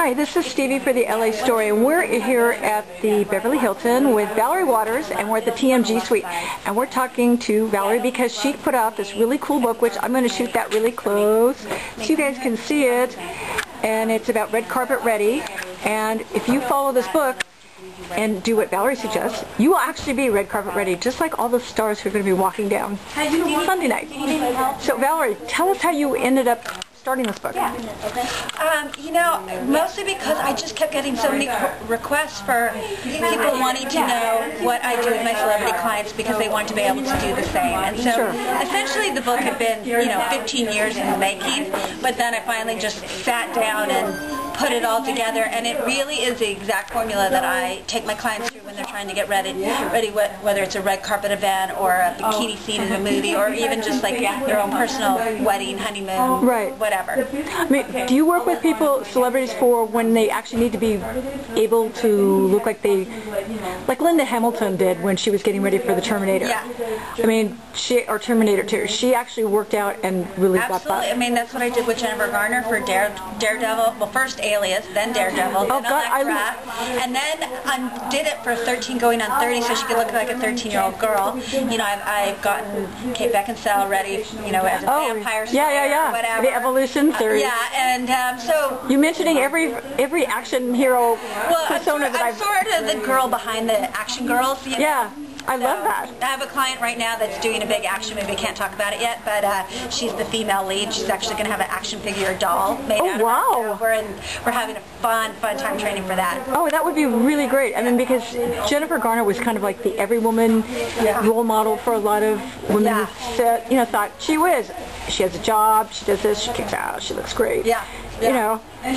Hi, this is Stevie for the LA Story, and we're here at the Beverly Hilton with Valerie Waters, and we're at the TMG suite. And we're talking to Valerie because she put out this really cool book, which I'm going to shoot that really close so you guys can see it. And it's about red carpet ready. And if you follow this book and do what Valerie suggests, you will actually be red carpet ready, just like all the stars who are going to be walking down Sunday night. So Valerie, tell us how you ended up starting this book. You know, mostly because I just kept getting so many requests for people wanting to know what I do with my celebrity clients because they want to be able to do the same. And so essentially the book had been, 15 years in the making, but then I finally just sat down and put it all together, and it really is the exact formula that I take my clients through when they're trying to get ready, whether it's a red carpet event or a bikini scene in a movie or even just like their own personal wedding, honeymoon, whatever. I mean, do you work with people, celebrities, for when they actually need to be able to look like like Linda Hamilton did when she was getting ready for the Terminator? Yeah. I mean, or Terminator 2. She actually worked out and really got that. I mean, that's what I did with Jennifer Garner for Daredevil. Well, first Alias, then Daredevil, then Electra, and then I did it for 13 going on 30 so she could look like a 13-year-old girl. You know, I've gotten Kate Beckinsale ready, as a vampire slayer, whatever. The evolution theory. And so... You're mentioning every action hero persona that I'm sort of the girl behind the action girls, Yeah. I love that. I have a client right now that's doing a big action movie. I can't talk about it yet, but she's the female lead. She's actually going to have an action figure doll made out of her. So we're having a fun time training for that. Oh, that would be really great. I mean, because Jennifer Garner was kind of like the every woman role model for a lot of women who thought she has a job, she does this, she kicks out, she looks great.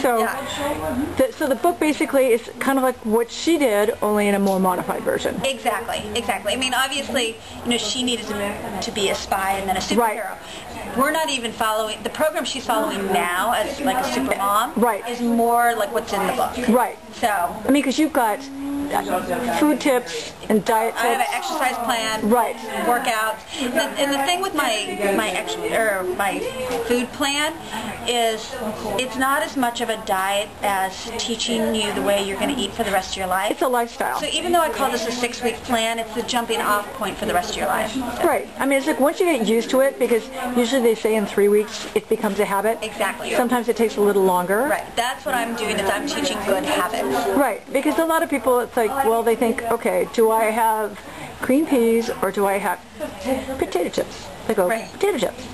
So the book basically is kind of like what she did, only in a more modified version. Exactly. I mean, obviously, she needed to be a spy and then a superhero. We're not even following, the program she's following now as like a super mom is more like what's in the book. So, I mean, because you've got food tips and diet tips. I have an exercise plan, workouts. And the thing with my food plan is it's not as much of a diet as teaching you the way you're going to eat for the rest of your life. It's a lifestyle. So even though I call this a 6-week plan, it's the jumping off point for the rest of your life. So. I mean, it's like once you get used to it, because usually they say in 3 weeks it becomes a habit. Exactly. Sometimes it takes a little longer. That's what I'm doing, is I'm teaching good habits. Because a lot of people, it's like, well, they think, okay, do I have green peas or do I have potato chips? They go, potato chips.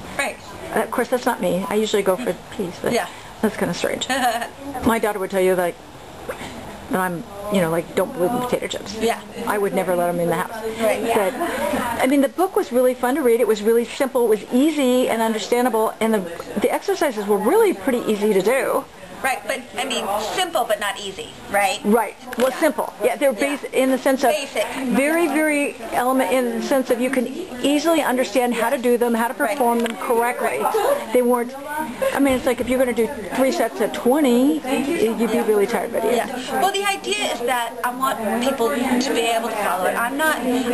Of course, that's not me. I usually go for peas, but that's kind of strange. My daughter would tell you, like, that I'm, don't believe in potato chips. I would never let them in the house. But, I mean, the book was really fun to read. It was really simple. It was easy and understandable, and the exercises were really pretty easy to do. But, I mean, simple but not easy, Well, simple. They're basic in the sense of very, very element in the sense of you can easily understand how to do them, how to perform them correctly. They weren't, I mean, it's like if you're going to do 3 sets of 20, you'd be really tired by the end. Well, the idea is that I want people to be able to follow it. I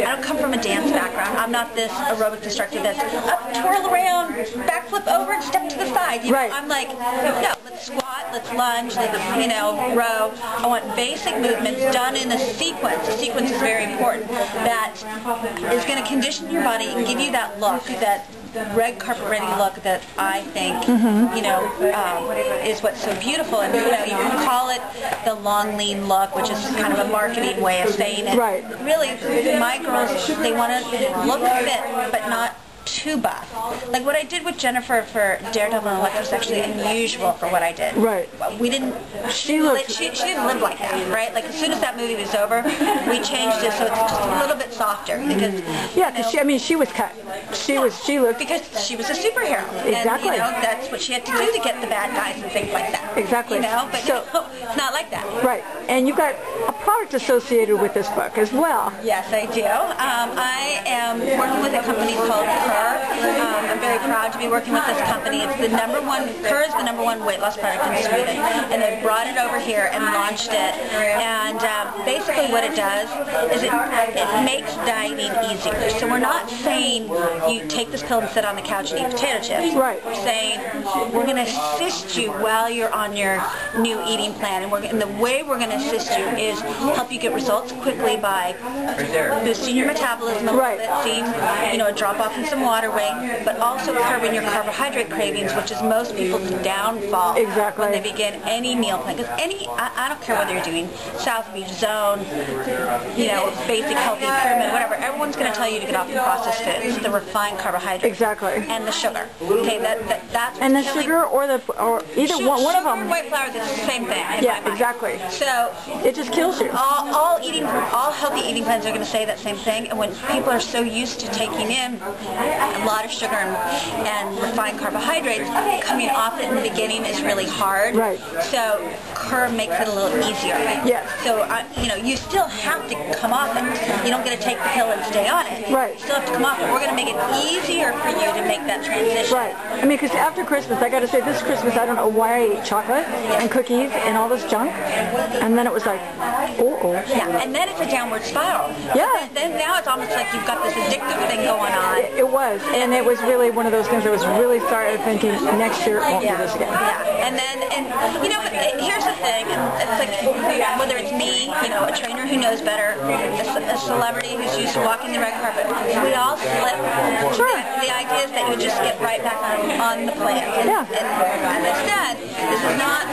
don't come from a dance background. I'm not this aerobic instructor that's up, twirl around, backflip over, and step to the side. I'm like, no, let's squat, let's lunge, let's, row. I want basic movements done in a sequence. The sequence is very important. That is going to condition your body and give you that look, that red carpet ready look that I think, is what's so beautiful. And, you can call it the long, lean look, which is kind of a marketing way of saying it. Really, my girls, they want to look fit, but not too buff. Like what I did with Jennifer for Daredevil and Electra was actually unusual for what I did. We didn't. She didn't live like that, Like as soon as that movie was over, we changed it so it's just a little bit softer because. Because she was cut. She looked because she was a superhero. Exactly. And that's what she had to do to get the bad guys and things like that. Exactly. But it's not like that. And you've got a product associated with this book as well. Yes, I do. I am working with a company called I'm very proud to be working with this company. It's the Kerr is the #1 weight loss product in Sweden, and they brought it over here and launched it. And basically what it does is it makes diet dieting easier. So we're not saying you take this pill and sit on the couch and eat potato chips. Right. We're saying we're going to assist you while you're on your new eating plan, and the way we're going to assist you is help you get results quickly by boosting your metabolism a little bit, seeing a drop off in some water weight, but also curbing your carbohydrate cravings, which is most people's downfall when they begin any meal plan. Because I don't care whether you're doing South Beach Zone, basic healthy pyramid, whatever. Everyone's going to tell you to get off the processed foods, the refined carbohydrates, and the sugar. Okay, that's and the sugar or either one of them. White flour, that's the same thing. Exactly. So it just kills you. All healthy eating plans are going to say that same thing, and when people are so used to taking in a lot of sugar and refined carbohydrates, coming off it in the beginning is really hard. Right. So curb makes it a little easier. Yeah. So you still have to come off it. You don't get to take the pill and stay on it. Right. You still have to come off it. We're going to make it easier for you to make that transition. Right. I mean, because after Christmas, I got to say, this Christmas, I don't know why I ate chocolate and cookies and all this junk, and then it was like, Yeah, and then it's a downward spiral. Yeah. Then now it's almost like you've got this addictive thing going on. It was, and it was really one of those things I was really started thinking, next year I won't do this again. Yeah, but here's the thing, it's like, whether it's me, a trainer who knows better, a celebrity who's used to walking the red carpet, we all slip. Sure. The idea is that you just get right back on the plan. Yeah. And as I said, this is not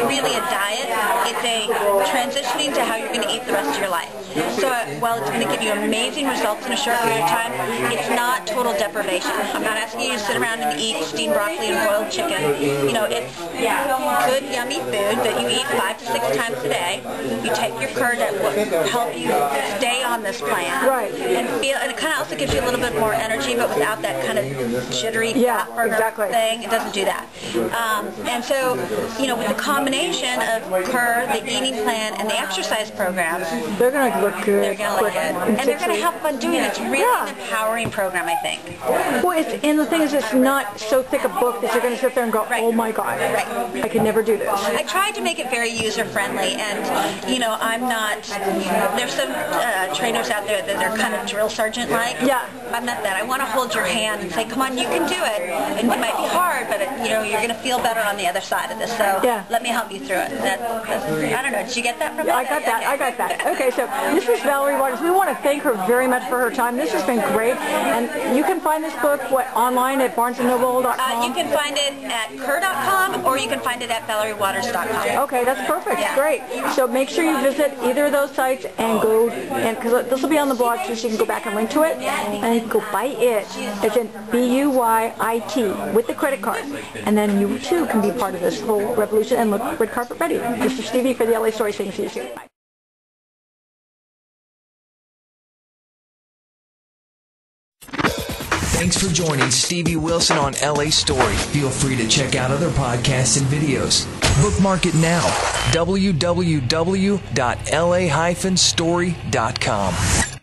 really a diet, it's a transitioning to how you're going to eat the rest of your life. So while it's going to give you amazing results in a short period of time, it's not total deprivation. I'm not asking you to sit around and eat steamed broccoli and boiled chicken. It's good, yummy food that you eat 5 to 6 times a day. You take your curd that will help you stay on this plan. Right. And it kind of also gives you a little bit more energy, but without that kind of jittery fat burner thing. It doesn't do that. And so, with the combination of curd, the eating plan, and the exercise programs, they're going to look good. They're going to look good. And they're going to have fun doing it. It's really an empowering program, I think. Well, and the thing is, it's not so thick a book that you're going to sit there and go, oh my God, I could never do this. I tried to make it very user-friendly, and, I'm not, there's some trainers out there that are kind of drill sergeant-like. Yeah. I'm not that. I want to hold your hand and say, come on, you can do it. And it might be hard, but, you're going to feel better on the other side of this, so let me help you through it. I don't know, did you get that from me? I got that. Okay, so this is Valerie Waters. We want to thank her very much for her time. This has been great. And you can find this book, online at barnesandnoble.com? You can find it at cur.com, or you can find it at valeriewaters.com. Okay, that's perfect. Great. So make sure you visit either of those sites and go, because this will be on the blog too, so you can go back and link to it, and go buy it. It's in BUYIT with the credit card. And then you too can be part of this whole revolution and look red carpet ready. This is Stevie for the LA Story saying see you soon. Bye. Thanks for joining Stevie Wilson on LA Story. Feel free to check out other podcasts and videos. Bookmark it now. www.la-story.com.